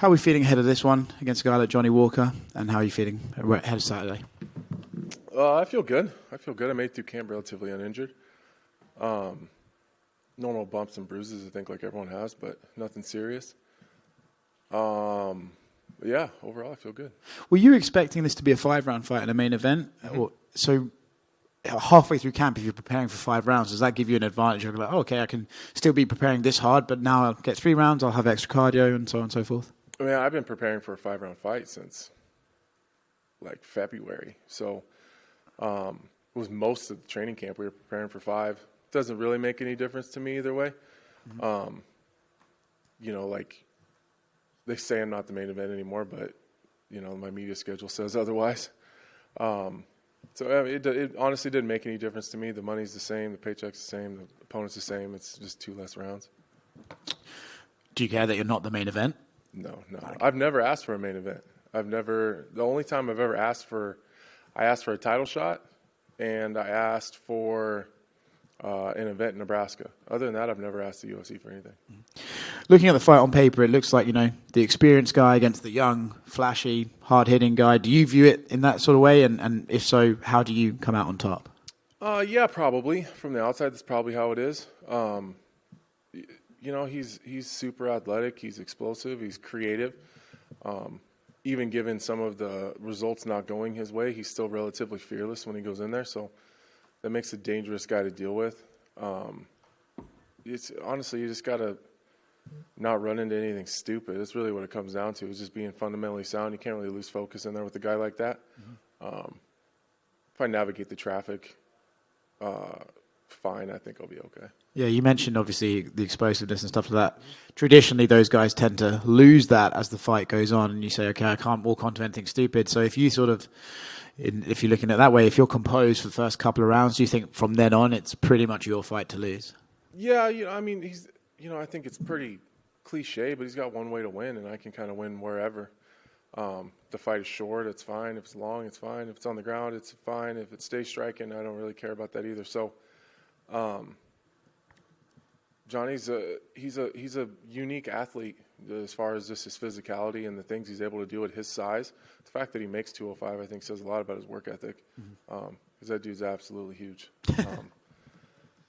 How are we feeling ahead of this one against a guy like Johnny Walker, and how are you feeling ahead of Saturday? I feel good. I made it through camp relatively uninjured. Normal bumps and bruises, I think, like everyone has, but nothing serious. Yeah, overall, I feel good. Were you expecting this to be a 5-round fight in a main event? Mm-hmm. So halfway through camp, if you're preparing for 5 rounds, does that give you an advantage? You're like, okay, I can still be preparing this hard, but now I'll get 3 rounds, I'll have extra cardio, and so on and so forth? I mean, I've been preparing for a 5-round fight since, like, February. So it was most of the training camp. We were preparing for 5. It doesn't really make any difference to me either way. Mm-hmm. Like, they say I'm not the main event anymore, but, my media schedule says otherwise. It honestly didn't make any difference to me. The money's the same, the paycheck's the same, the opponent's the same. It's just 2 less rounds. Do you care that you're not the main event? No. I've never asked for a main event. The only time I've ever asked for a title shot, and I asked for an event in Nebraska. Other than that, I've never asked the UFC for anything. Looking at the fight on paper, it looks like, the experienced guy against the young, flashy, hard-hitting guy. Do you view it in that sort of way? And if so, how do you come out on top? Yeah, probably. From the outside, that's probably how it is. He's super athletic. He's explosive. He's creative. Even given some of the results not going his way, he's still relatively fearless when he goes in there. So that makes a dangerous guy to deal with. It's honestly, you just got to not run into anything stupid. That's really what it comes down to, is just being fundamentally sound. You can't really lose focus in there with a guy like that. Mm-hmm. If I navigate the traffic fine, I think I'll be okay. Yeah, you mentioned obviously the explosiveness and stuff like that. Traditionally, those guys tend to lose that as the fight goes on, and you say, okay, I can't walk onto anything stupid. So if you if you're looking at it that way, if you're composed for the first couple of rounds, do you think from then on it's pretty much your fight to lose? Yeah, I think it's pretty cliche, but he's got one way to win, and I can kind of win wherever. The fight is short, it's fine. If it's long, it's fine. If it's on the ground, it's fine. If it stays striking, I don't really care about that either. So, Johnny's he's a unique athlete as far as just his physicality and the things he's able to do at his size. The fact that he makes 205, I think, says a lot about his work ethic. Because that dude's absolutely huge.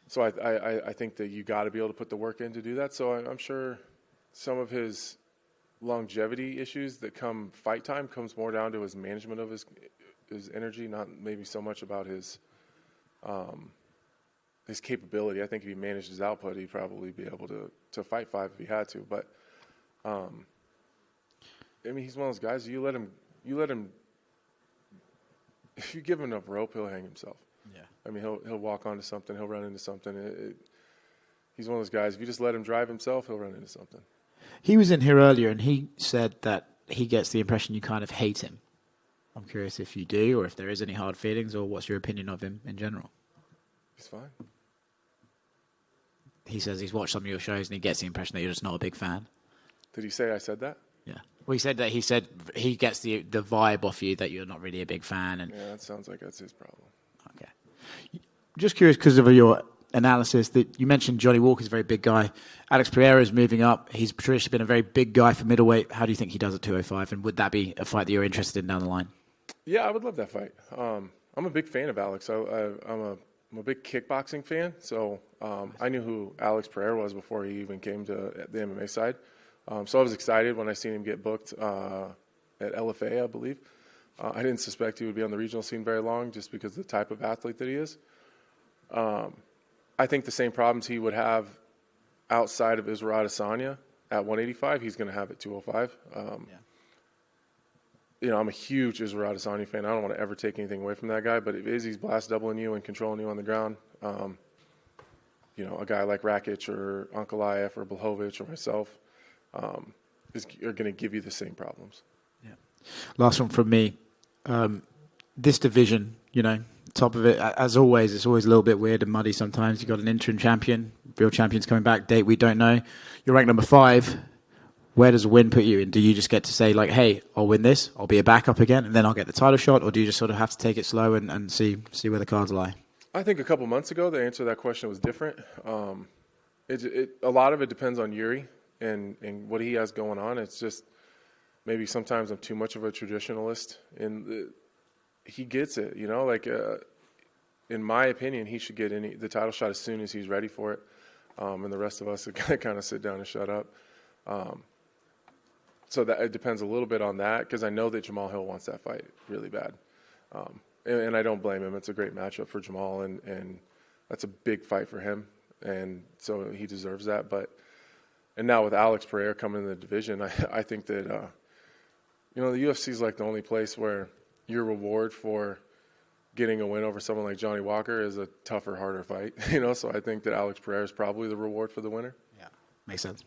So I think that you got to be able to put the work in to do that. So I'm sure some of his longevity issues that come fight time comes more down to his management of his energy, not maybe so much about his capability. I think if he managed his output, he'd probably be able to fight 5 if he had to. But he's one of those guys. You let him. If you give him enough rope, he'll hang himself. Yeah. He'll walk onto something. He'll run into something. He's one of those guys. If you just let him drive himself, he'll run into something. He was in here earlier, and he said that he gets the impression you kind of hate him. I'm curious if you do, or if there is any hard feelings, or what's your opinion of him in general? He's fine. He says he's watched some of your shows, and he gets the impression that you're just not a big fan. Did he say I said that? Yeah. Well, he said he gets the vibe off you that you're not really a big fan. And yeah, that sounds like that's his problem. Okay. Just curious, because of your analysis, that you mentioned Johnny Walker's a very big guy. Alex Pereira's moving up. He's traditionally been a very big guy for middleweight. How do you think he does at 205? And would that be a fight that you're interested in down the line? Yeah, I would love that fight. I'm a big fan of Alex. I'm a big kickboxing fan, so I knew who Alex Pereira was before he even came to the MMA side. So I was excited when I seen him get booked at LFA, I believe. I didn't suspect he would be on the regional scene very long, just because of the type of athlete that he is. I think the same problems he would have outside of Israel Adesanya at 185, he's going to have at 205. I'm a huge Israel Adesanya fan. I don't want to ever take anything away from that guy, but if Izzy's blast doubling you and controlling you on the ground, a guy like Rakic or Ankalaev or Blachowicz or myself are going to give you the same problems. Yeah. Last one from me. This division, top of it, as always, it's always a little bit weird and muddy sometimes. You've got an interim champion, real champion's coming back, date we don't know. You're ranked number 5. Where does a win put you in? Do you just get to say, like, hey, I'll win this, I'll be a backup again, and then I'll get the title shot? Or do you just sort of have to take it slow and see where the cards lie? I think a couple months ago, the answer to that question was different. A lot of it depends on Yuri and what he has going on. It's just, maybe sometimes I'm too much of a traditionalist. He gets it, you know. Like in my opinion, he should get the title shot as soon as he's ready for it, and the rest of us kind of sit down and shut up. So that it depends a little bit on that, because I know that Jamal Hill wants that fight really bad, and I don't blame him. It's a great matchup for Jamal, and that's a big fight for him, and so he deserves that. And now with Alex Pereira coming in the division, I think that the UFC is like the only place where your reward for getting a win over someone like Johnny Walker is a tougher, harder fight. So I think that Alex Pereira is probably the reward for the winner. Yeah, makes sense.